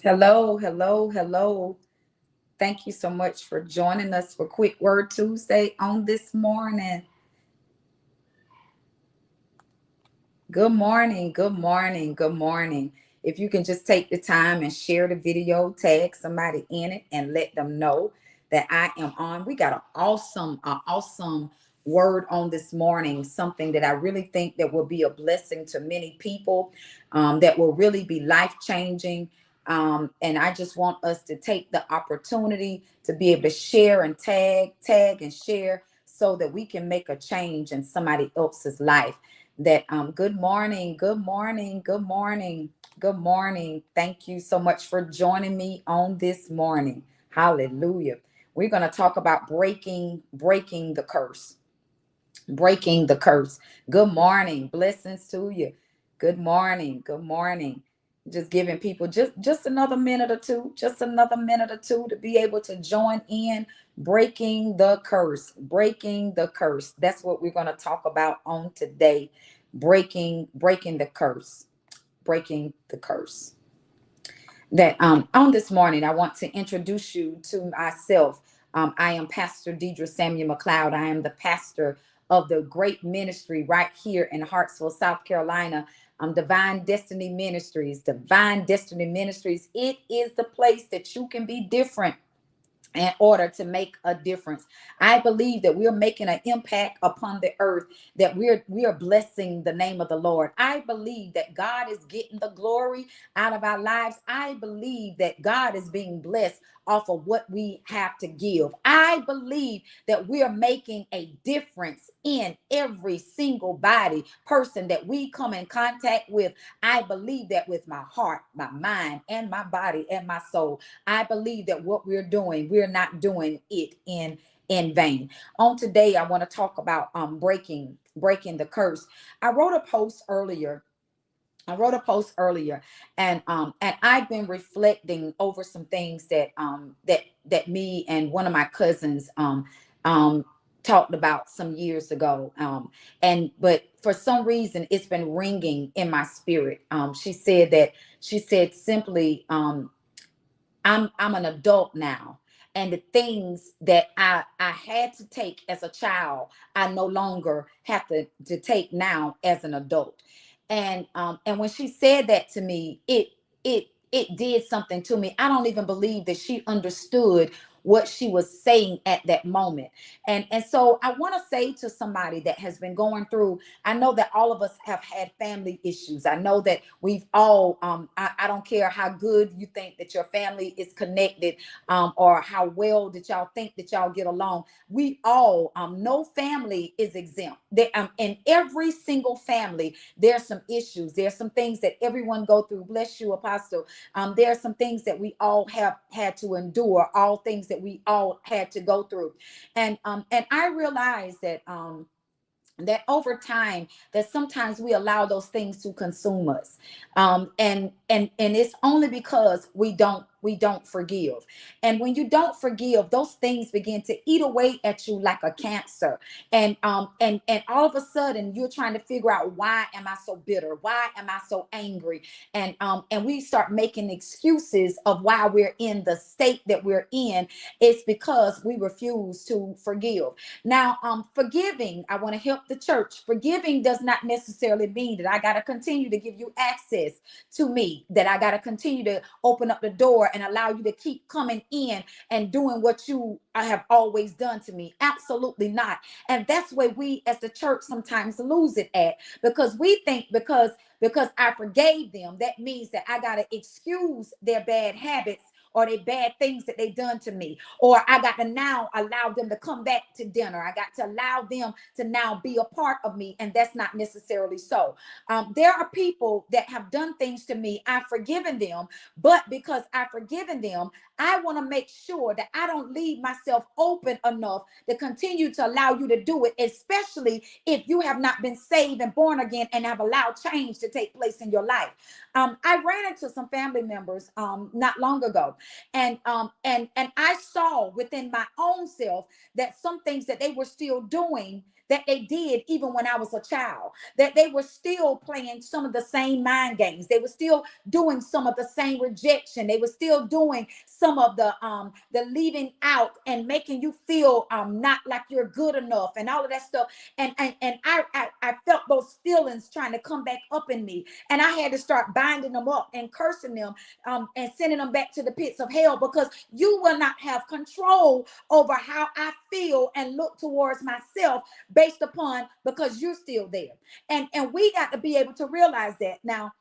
Hello, hello, hello. Thank you so much for joining us for Quick Word Tuesday on this morning. Good morning, good morning, good morning. If you can just take the time and share the video, tag somebody in it, and let them know that I am on. We got an awesome word on this morning. Something that I really think that will be a blessing to many people, that will really be life changing. And I just want us to take the opportunity to be able to share and tag and share so that we can make a change in somebody else's life. That Good morning, good morning, good morning, good morning. Thank you so much for joining me on this morning. Hallelujah. We're going to talk about breaking the curse. Breaking the curse. Good morning. Blessings to you. Good morning. Good morning. Just giving people just another minute or two, just another minute or two to be able to join in. Breaking the curse. Breaking the curse. That's what we're going to talk about on today. Breaking the curse. Breaking the curse. That On this morning, I want to introduce you to myself. I am Pastor Deidre Samuel McLeod. I am the pastor of the great ministry right here in Hartsville, South Carolina. Divine Destiny Ministries. Divine Destiny Ministries. It is the place that you can be different in order to make a difference. I believe that we're making an impact upon the earth, that we are blessing the name of the Lord. I believe that God is getting the glory out of our lives. I believe that God is being blessed off of what we have to give. I believe that we are making a difference in every single body person that we come in contact with. I believe that with my heart, my mind, and my body and my soul. I believe that what we're doing, we're not doing it in vain. On today, I want to talk about breaking the curse. I wrote a post earlier. I wrote a post earlier, and I've been reflecting over some things that me and one of my cousins um talked about some years ago. And but for some reason it's been ringing in my spirit. She said simply, I'm an adult now. And the things that I had to take as a child, I no longer have to take now as an adult. And when she said that to me, it did something to me. I don't even believe that she understood what she was saying at that moment. And so I want to say to somebody that has been going through, I know that all of us have had family issues. I know that we've all, I don't care how good you think that your family is connected, or how well that y'all think that y'all get along. We all, no family is exempt. In every single family, there's some issues. There's some things that everyone go through. Bless you, Apostle. There are some things that we all have had to endure, all things that we all had to go through. And I realized that over time, that sometimes we allow those things to consume us. And it's only because we don't forgive. And when you don't forgive, those things begin to eat away at you like a cancer. And all of a sudden you're trying to figure out, why am I so bitter? Why am I so angry? And we start making excuses of why we're in the state that we're in. It's because we refuse to forgive. Now, forgiving, I want to help the church. Forgiving does not necessarily mean that I got to continue to give you access to me, that I got to continue to open up the door and allow you to keep coming in and doing what you have always done to me. Absolutely not. And that's where we as the church sometimes lose it at, because we think because I forgave them, that means that I got to excuse their bad habits or the bad things that they done to me, or I got to now allow them to come back to dinner. I got to allow them to now be a part of me, and that's not necessarily so. There are people that have done things to me. I've forgiven them, but because I've forgiven them, I want to make sure that I don't leave myself open enough to continue to allow you to do it, especially if you have not been saved and born again and have allowed change to take place in your life. I ran into some family members not long ago, and I saw within my own self that some things that they were still doing, that they did even when I was a child, that they were still playing some of the same mind games. They were still doing some of the same rejection. They were still doing some of the leaving out and making you feel not like you're good enough and all of that stuff. And I felt those feelings trying to come back up in me, and I had to start binding them up and cursing them and sending them back to the pits of hell, because you will not have control over how I feel and look towards myself based upon, because you're still there. And we got to be able to realize that. Now,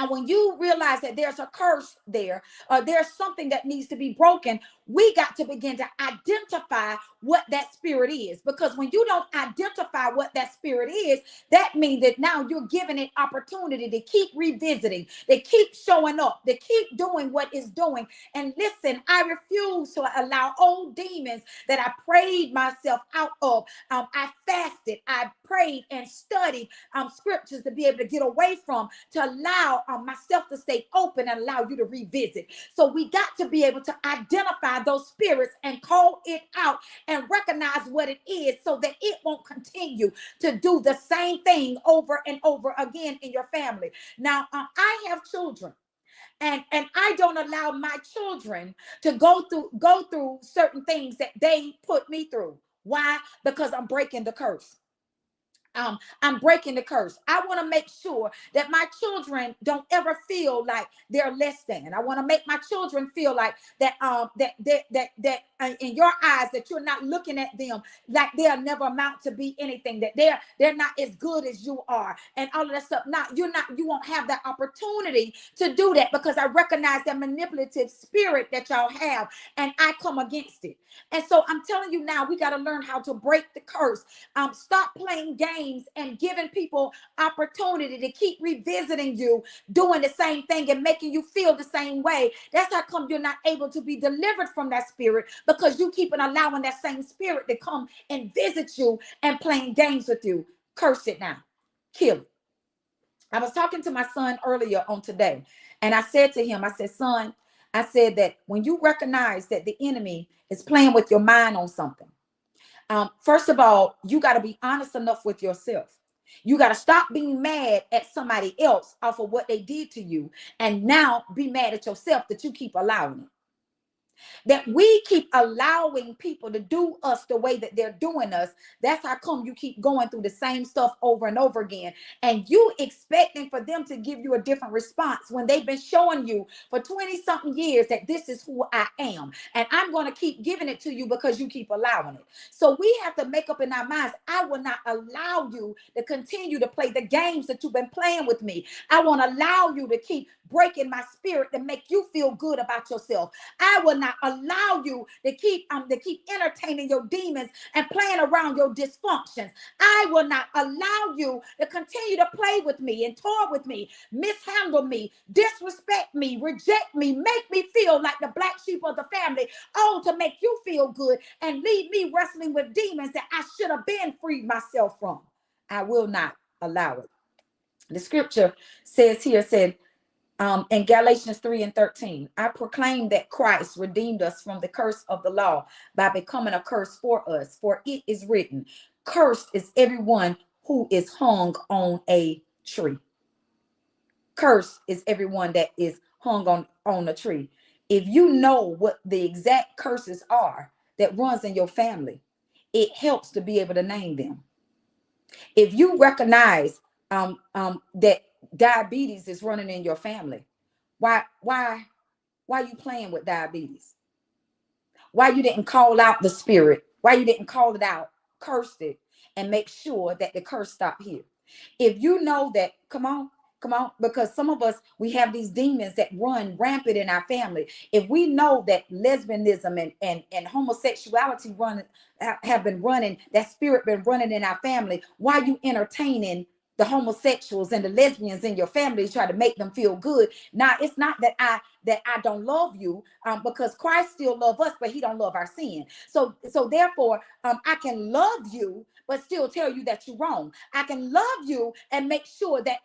when you realize that there's a curse there, or there's something that needs to be broken, we got to begin to identify what that spirit is. Because when you don't identify what that spirit is, that means that now you're giving it opportunity to keep revisiting, they keep showing up, they keep doing what it's doing. And listen, I refuse to allow old demons that I prayed myself out of. I fasted, I prayed and studied scriptures to be able to get away from, to allow myself to stay open and allow you to revisit. So we got to be able to identify those spirits and call it out and recognize what it is, so that it won't continue to do the same thing over and over again in your family. Now, I have children, and I don't allow my children to go through certain things that they put me through. Why? Because I'm breaking the curse. I'm breaking the curse. I want to make sure that my children don't ever feel like they're less than. I want to make my children feel like that in your eyes, that you're not looking at them like they'll never amount to be anything, that they're not as good as you are, and all of that stuff. You won't have that opportunity to do that, because I recognize that manipulative spirit that y'all have, and I come against it. And so I'm telling you now, we got to learn how to break the curse. Stop playing games and giving people opportunity to keep revisiting you, doing the same thing and making you feel the same way. That's how come you're not able to be delivered from that spirit, because you keep on allowing that same spirit to come and visit you and playing games with you. Curse it now. Kill it. I was talking to my son earlier on today, and I said to him, I said, son, I said that when you recognize that the enemy is playing with your mind on something, first of all, you got to be honest enough with yourself. You got to stop being mad at somebody else off of what they did to you, and now be mad at yourself that you keep allowing it. That we keep allowing people to do us the way that they're doing us. That's how come you keep going through the same stuff over and over again, and you expecting for them to give you a different response when they've been showing you for 20 something years that this is who I am, and I'm going to keep giving it to you because you keep allowing it. So we have to make up in our minds, I will not allow you to continue to play the games that you've been playing with me. I won't allow you to keep breaking my spirit to make you feel good about yourself. I will not allow you to keep entertaining your demons and playing around your dysfunctions. I will not allow you to continue to play with me and toy with me, mishandle me, disrespect me, reject me, make me feel like the black sheep of the family, all to make you feel good and leave me wrestling with demons that I should have been freed myself from. I will not allow it. The scripture says here, said, in Galatians 3:13, I proclaim that Christ redeemed us from the curse of the law by becoming a curse for us. For it is written, cursed is everyone who is hung on a tree. Cursed is everyone that is hung on a tree. If you know what the exact curses are that runs in your family, it helps to be able to name them. If you recognize that diabetes is running in your family, why you playing with diabetes? Why you didn't call out the spirit? Why you didn't call it out, curse it, and make sure that the curse stopped here? If you know that, come on, because some of us, we have these demons that run rampant in our family. If we know that lesbianism and homosexuality have been running, that spirit been running in our family, why you entertaining the homosexuals and the lesbians in your family, try to make them feel good. Now, it's not that I don't love you, because Christ still loves us, but he don't love our sin. So therefore, I can love you, but still tell you that you're wrong. I can love you and make sure that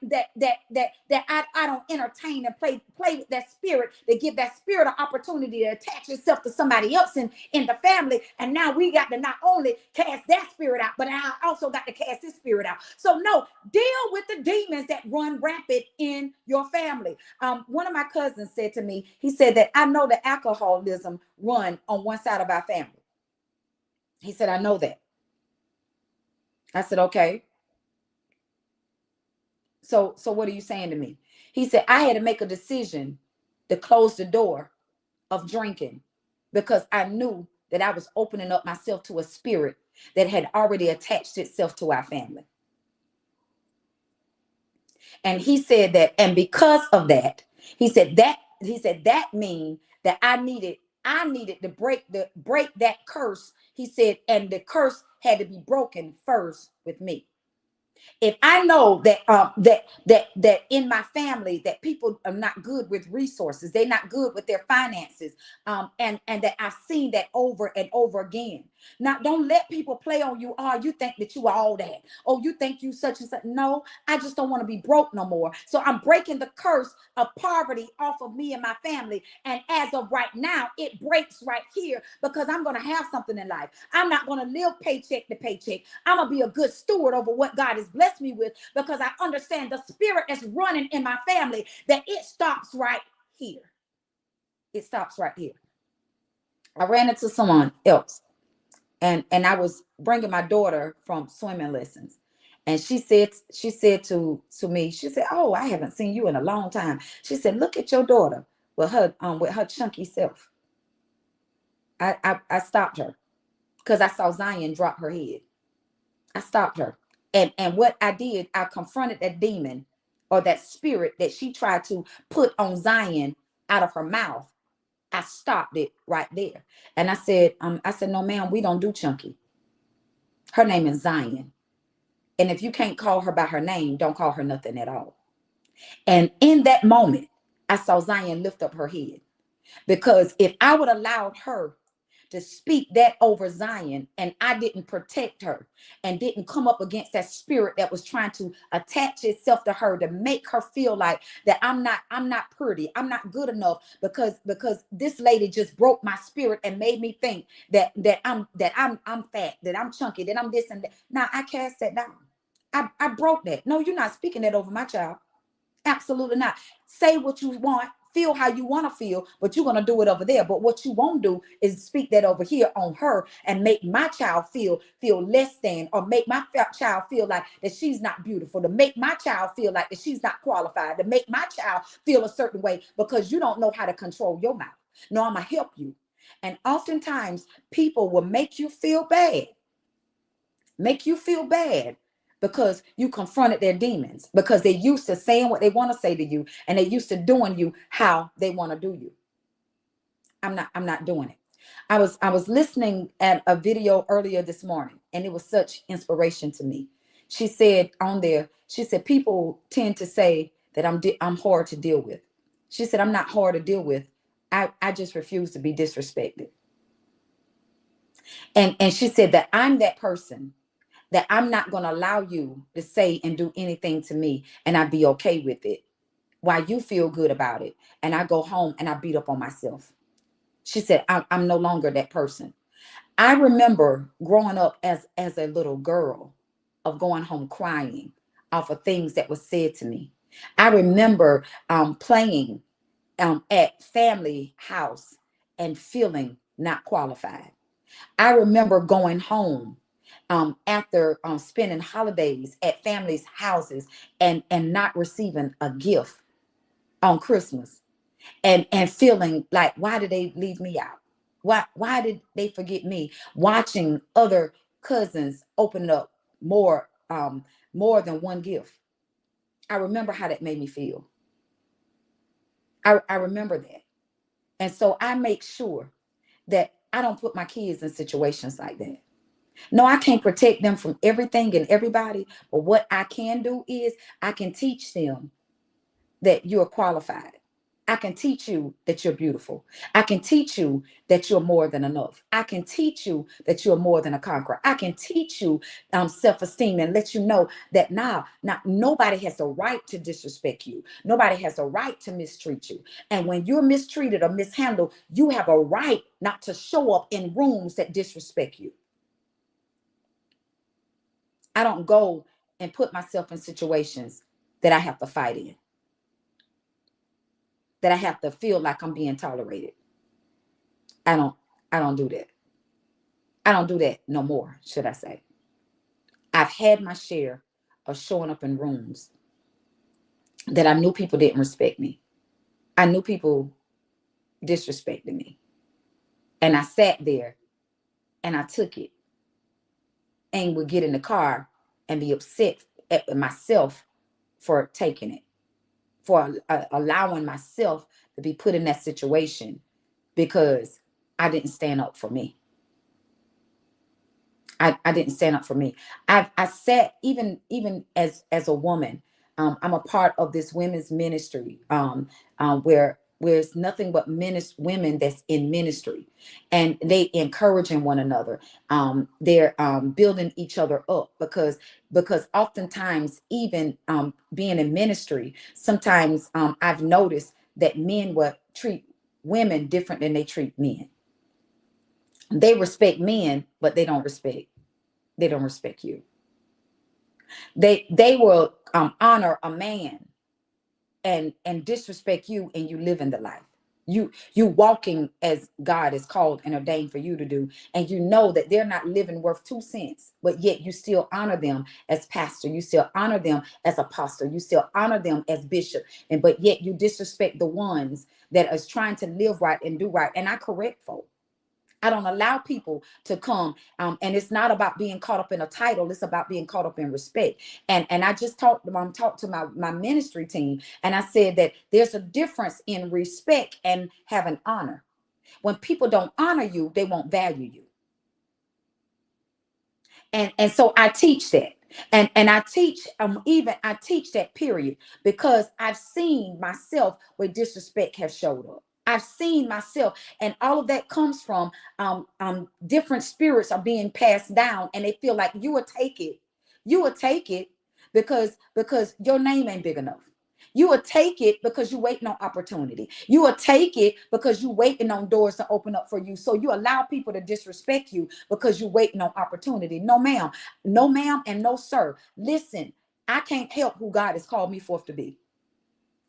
I don't entertain and play with that spirit, to give that spirit an opportunity to attach itself to somebody else in the family. And now we got to not only cast that spirit out, but I also got to cast this spirit out. So no, deal with the demons that run rampant in your family. One of my cousins said to me, he said that I know the alcoholism run on one side of our family. He said, I know that. I said, okay. So what are you saying to me? He said, I had to make a decision to close the door of drinking, because I knew that I was opening up myself to a spirit that had already attached itself to our family. And he said that, and because of that, he said that means that I needed to break that curse. He said, and the curse had to be broken first with me. If I know that that in my family that people are not good with resources, they're not good with their finances, and that I've seen that over and over again. Now, don't let people play on you. Oh, you think that you are all that. Oh, you think you such and such. No, I just don't want to be broke no more. So I'm breaking the curse of poverty off of me and my family. And as of right now, it breaks right here, because I'm going to have something in life. I'm not going to live paycheck to paycheck. I'm going to be a good steward over what God has blessed me with, because I understand the spirit that's running in my family, that it stops right here. It stops right here. I ran into someone else, and I was bringing my daughter from swimming lessons, and she said to me, she said, oh, I haven't seen you in a long time. She said, look at your daughter with her chunky self. I stopped her, because I saw Zion drop her head. I stopped her. And what I did, I confronted that demon, or that spirit that she tried to put on Zion out of her mouth. I stopped it right there. And I said, no, ma'am, we don't do chunky. Her name is Zion. And if you can't call her by her name, don't call her nothing at all. And in that moment, I saw Zion lift up her head. Because if I would allow her to speak that over Zion, and I didn't protect her and didn't come up against that spirit that was trying to attach itself to her to make her feel like that I'm not pretty, I'm not good enough, because this lady just broke my spirit and made me think that I'm fat, that I'm chunky, that I'm this and that. Now I cast that down. I broke that. No, you're not speaking that over my child. Absolutely not. Say what you want, feel how you want to feel, but you're going to do it over there. But what you won't do is speak that over here on her and make my child feel less than, or make my child feel like that she's not beautiful, to make my child feel like that she's not qualified, to make my child feel a certain way, because you don't know how to control your mouth. No, I'm going to help you. And oftentimes people will make you feel bad, because you confronted their demons, because they're used to saying what they want to say to you, and they're used to doing you how they want to do you. I'm not doing it. I was listening at a video earlier this morning, and it was such inspiration to me. She said on there, she said, people tend to say that I'm hard to deal with. She said, I'm not hard to deal with. I just refuse to be disrespected. And she said that I'm that person, that I'm not going to allow you to say and do anything to me, and I'd be okay with it while you feel good about it. And I go home and I beat up on myself. She said, I'm no longer that person. I remember growing up as a little girl, of going home crying off of things that was said to me. I remember playing at family house and feeling not qualified. I remember going home after spending holidays at families' houses, and not receiving a gift on Christmas, and feeling like, why did they leave me out? Why did they forget me? Watching other cousins open up more than one gift. I remember how that made me feel. I remember that. And so I make sure that I don't put my kids in situations like that. No, I can't protect them from everything and everybody. But what I can do is I can teach them that you're qualified. I can teach you that you're beautiful. I can teach you that you're more than enough. I can teach you that you're more than a conqueror. I can teach you self-esteem and let you know that now nobody has the right to disrespect you. Nobody has the right to mistreat you. And when you're mistreated or mishandled, you have a right not to show up in rooms that disrespect you. I don't go and put myself in situations that I have to fight in, that I have to feel like I'm being tolerated. I don't I don't do that. I don't do that no more, should I say. I've had my share of showing up in rooms that I knew people didn't respect me. I knew people disrespected me. And I sat there and I took it and would get in the car and be upset at myself for taking it, for allowing myself to be put in that situation because I didn't stand up for me. I didn't stand up for me. I sat even as a woman. I'm a part of this women's ministry where it's nothing but women that's in ministry, and they encouraging one another. They're building each other up because oftentimes even being in ministry, sometimes I've noticed that men will treat women different than they treat men. They respect men, but they don't respect you. They will honor a man and disrespect you, and you live in the life. You walking as God is called and ordained for you to do, and you know that they're not living worth 2 cents, but yet you still honor them as pastor, you still honor them as apostle, you still honor them as bishop, and but yet you disrespect the ones that is trying to live right and do right. And I correct folk. I don't allow people to come, and it's not about being caught up in a title. It's about being caught up in respect. And I just talked to my ministry team, and I said that there's a difference in respect and having honor. When people don't honor you, they won't value you. And so I teach that. And I teach even I teach that period because I've seen myself where disrespect has showed up. I've seen myself, and all of that comes from different spirits are being passed down, and they feel like you will take it. You will take it because your name ain't big enough. You will take it because you're waiting on opportunity. You will take it because you're waiting on doors to open up for you. So you allow people to disrespect you because you're waiting on opportunity. No, ma'am. No, ma'am, and no, sir. Listen, I can't help who God has called me forth to be.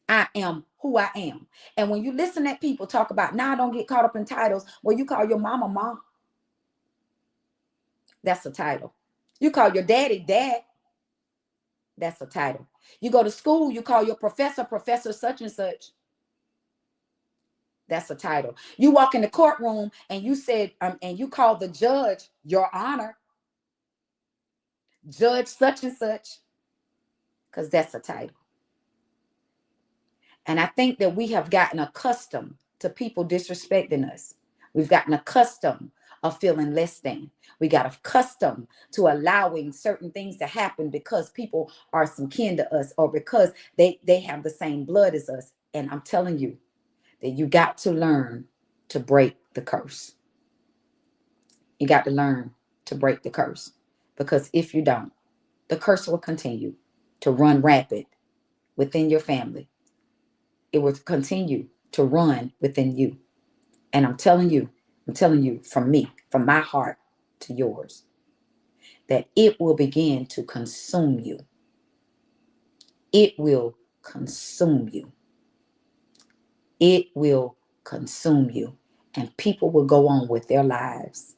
I am who I am. And when you listen at people talk about, now don't get caught up in titles. Well, you call your mama mom. That's a title. You call your daddy dad. That's a title. You go to school, you call your professor such and such. That's a title. You walk in the courtroom and you said, and you call the judge your honor, judge such and such, because that's a title. And I think that we have gotten accustomed to people disrespecting us. We've gotten accustomed of feeling less than. We got accustomed to allowing certain things to happen because people are some kin to us or because they have the same blood as us. And I'm telling you that you got to learn to break the curse. You got to learn to break the curse, because if you don't, the curse will continue to run rapid within your family. It will continue to run within you. And I'm telling you from me, from my heart to yours, that it will begin to consume you. It will consume you. It will consume you. And people will go on with their lives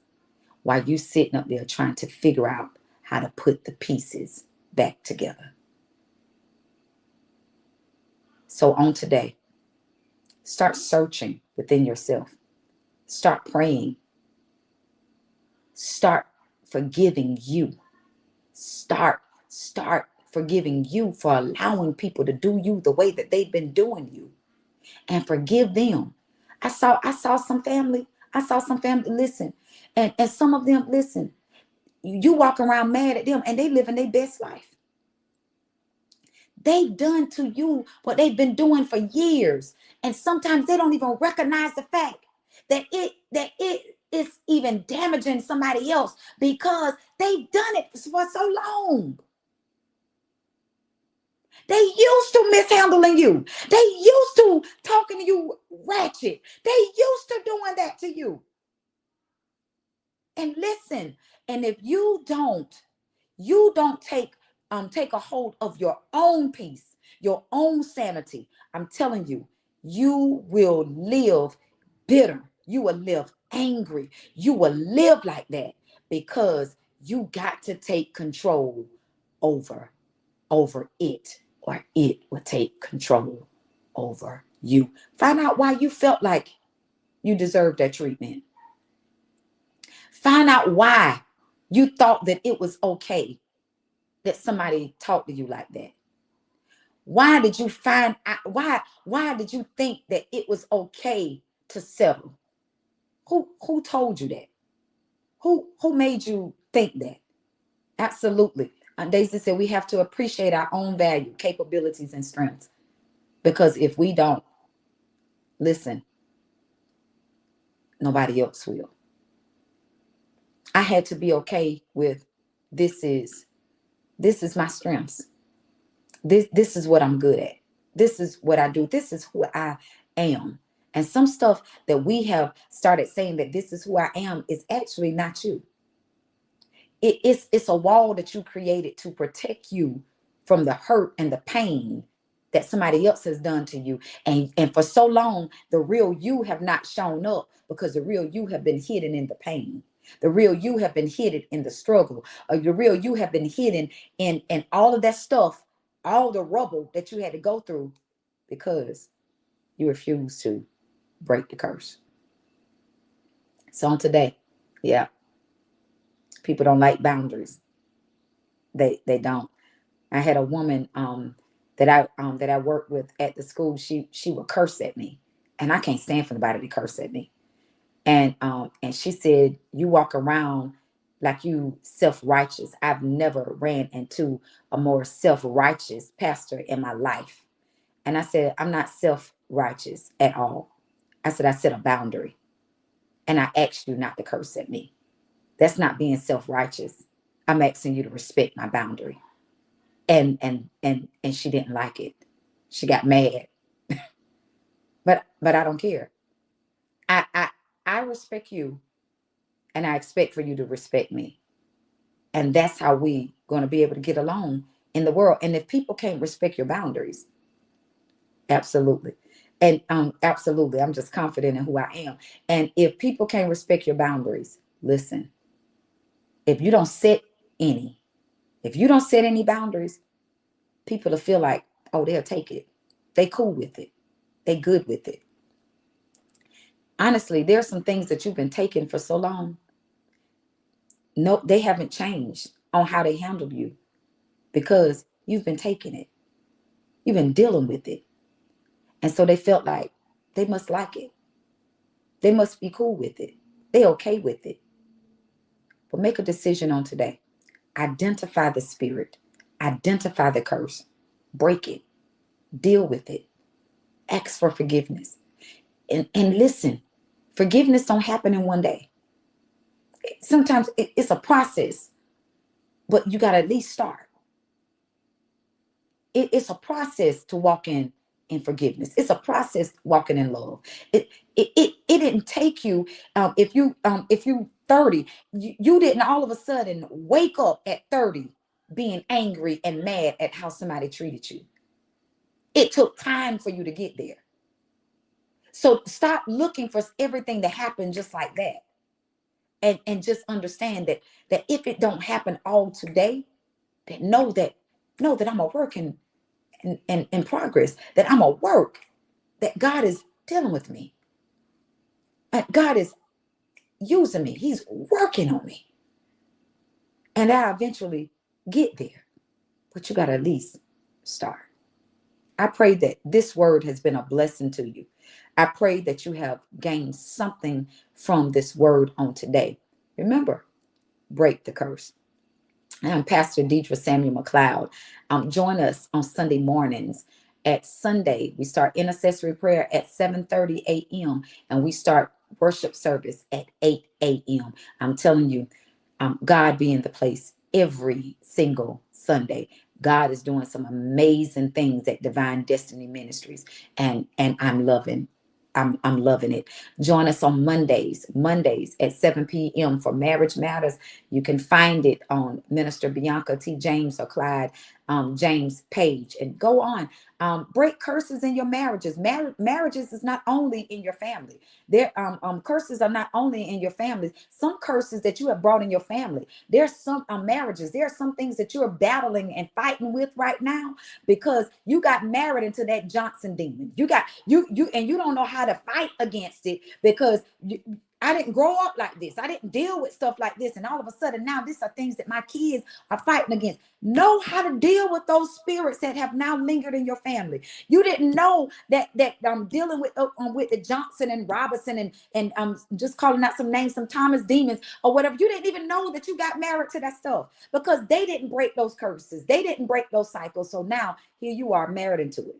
while you sitting up there trying to figure out how to put the pieces back together. So on today, start searching within yourself. Start praying. Start forgiving you. Start forgiving you for allowing people to do you the way that they've been doing you, and forgive them. I saw some family. Listen, and some of them, listen. You walk around mad at them and they living their best life. They've done to you what they've been doing for years. And sometimes they don't even recognize the fact that it is even damaging somebody else because they've done it for so long. They used to mishandling you. They used to talking to you ratchet. They used to doing that to you. And listen, and if you don't take a hold of your own peace, your own sanity, I'm telling you, you will live bitter. You will live angry. You will live like that because you got to take control over it, or it will take control over you. Find out why you felt like you deserved that treatment. Find out why you thought that it was okay that somebody talked to you like that. Why did you find out, why did you think that it was okay to settle? Who told you that? Who made you think that? Absolutely. Daisy said we have to appreciate our own value, capabilities, and strengths. Because if we don't, listen, nobody else will. I had to be okay with this is my strengths. This is what I'm good at. This is what I do. This is who I am. And some stuff that we have started saying that this is who I am is actually not you. It's a wall that you created to protect you from the hurt and the pain that somebody else has done to you. And for so long, the real you have not shown up because the real you have been hidden in the pain. The real you have been hidden in the struggle. The real you have been hidden in all of that stuff, all the rubble that you had to go through because you refused to break the curse. So on today, yeah, people don't like boundaries. They don't. I had a woman that I worked with at the school. She would curse at me, and I can't stand for anybody to curse at me. And she said, "You walk around like you self-righteous. I've never ran into a more self-righteous pastor in my life." And I said, "I'm not self-righteous at all." I said, "I set a boundary, and I asked you not to curse at me. That's not being self-righteous. I'm asking you to respect my boundary." And she didn't like it. She got mad. But I don't care. I respect you, and I expect for you to respect me. And that's how we going to be able to get along in the world. And if people can't respect your boundaries, absolutely. And absolutely, I'm just confident in who I am. And if people can't respect your boundaries, listen, if you don't set any, if you don't set any boundaries, people will feel like, oh, they'll take it. They cool with it. They good with it. Honestly, there's some things that you've been taking for so long. No, they haven't changed on how they handle you because you've been taking it. You've been dealing with it. And so they felt like they must like it. They must be cool with it. They okay with it. But make a decision on today. Identify the spirit. Identify the curse. Break it. Deal with it. Ask for forgiveness. And listen, forgiveness don't happen in one day. Sometimes it's a process, but you got to at least start. It's a process to walk in forgiveness. It's a process walking in love. It didn't take you if you 30, you didn't all of a sudden wake up at 30 being angry and mad at how somebody treated you. It took time for you to get there. So stop looking for everything to happen just like that. And just understand that if it don't happen all today, that know that I'm a work in progress, that I'm a work, that God is dealing with me. God is using me. He's working on me. And I eventually get there. But you got to at least start. I pray that this word has been a blessing to you. I pray that you have gained something from this word on today. Remember, break the curse. I'm Pastor Deidre Samuel McLeod. Join us on Sunday mornings. At Sunday, we start intercessory prayer at 7:30 a.m. and we start worship service at 8 a.m. I'm telling you, God be in the place every single Sunday. God is doing some amazing things at Divine Destiny Ministries, and I'm loving it. Join us on Mondays at 7 p.m. for Marriage Matters. You can find it on Minister Bianca T. James or Clyde James page, and go on. Break curses in your marriages. Marriages is not only in your family. There, curses are not only in your family. Some curses that you have brought in your family. There's some marriages. There are some things that you're battling and fighting with right now because you got married into that Johnson demon. And you don't know how to fight against it because I didn't grow up like this. I didn't deal with stuff like this. And all of a sudden now these are things that my kids are fighting against. Know how to deal with those spirits that have now lingered in your family. You didn't know that I'm dealing with the Johnson and Robinson and just calling out some names, some Thomas demons or whatever. You didn't even know that you got married to that stuff because they didn't break those curses. They didn't break those cycles. So now here you are married into it.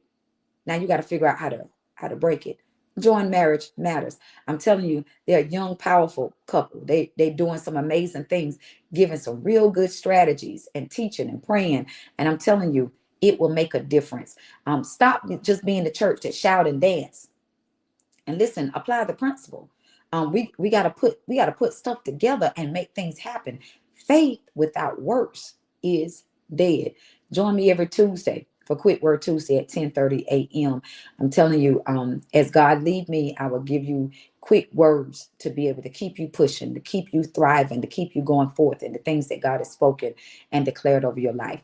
Now you got to figure out how to break it. Join Marriage Matters. I'm telling you, they're a young, powerful couple. They're doing some amazing things, giving some real good strategies and teaching and praying. And I'm telling you, it will make a difference. Stop just being the church that shout and dance. And listen, apply the principle. We gotta put stuff together and make things happen. Faith without works is dead. Join me every Tuesday for Quick Word Tuesday at 10:30 a.m. I'm telling you, as God lead me, I will give you quick words to be able to keep you pushing, to keep you thriving, to keep you going forth in the things that God has spoken and declared over your life.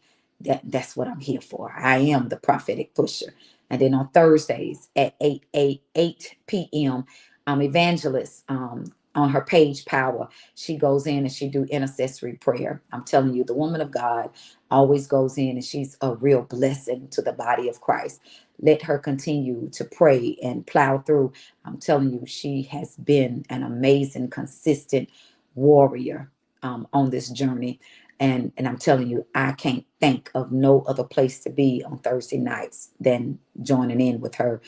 That's what I'm here for. I am the prophetic pusher. And then on Thursdays at 8 p.m., Evangelist on her page Power, she goes in and she do intercessory prayer. I'm telling you, the woman of God always goes in and she's a real blessing to the body of Christ. Let her continue to pray and plow through. I'm telling you, she has been an amazing, consistent warrior on this journey. And I'm telling you, I can't think of no other place to be on Thursday nights than joining in with her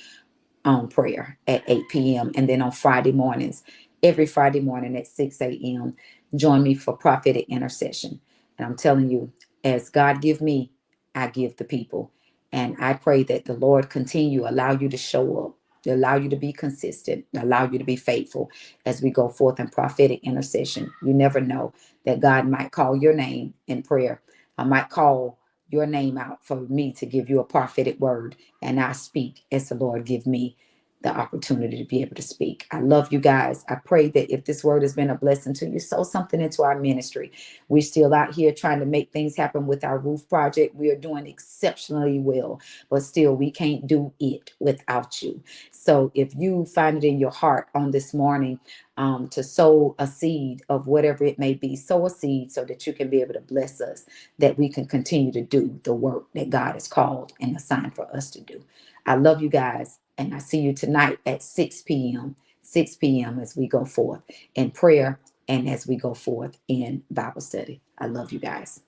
on prayer at 8 p.m. And then on Friday mornings, every Friday morning at 6 a.m., join me for prophetic intercession. And I'm telling you, as God give me, I give the people. And I pray that the Lord continue, allow you to show up, to allow you to be consistent, allow you to be faithful as we go forth in prophetic intercession. You never know that God might call your name in prayer. I might call your name out for me to give you a prophetic word, and I speak as the Lord give me the opportunity to be able to speak. I love you guys. I pray that if this word has been a blessing to you, sow something into our ministry. We're still out here trying to make things happen with our roof project. We are doing exceptionally well, but still we can't do it without you. So if you find it in your heart on this morning to sow a seed of whatever it may be, sow a seed so that you can be able to bless us, that we can continue to do the work that God has called and assigned for us to do. I love you guys, and I see you tonight at 6 p.m. 6 p.m. as we go forth in prayer and as we go forth in Bible study. I love you guys.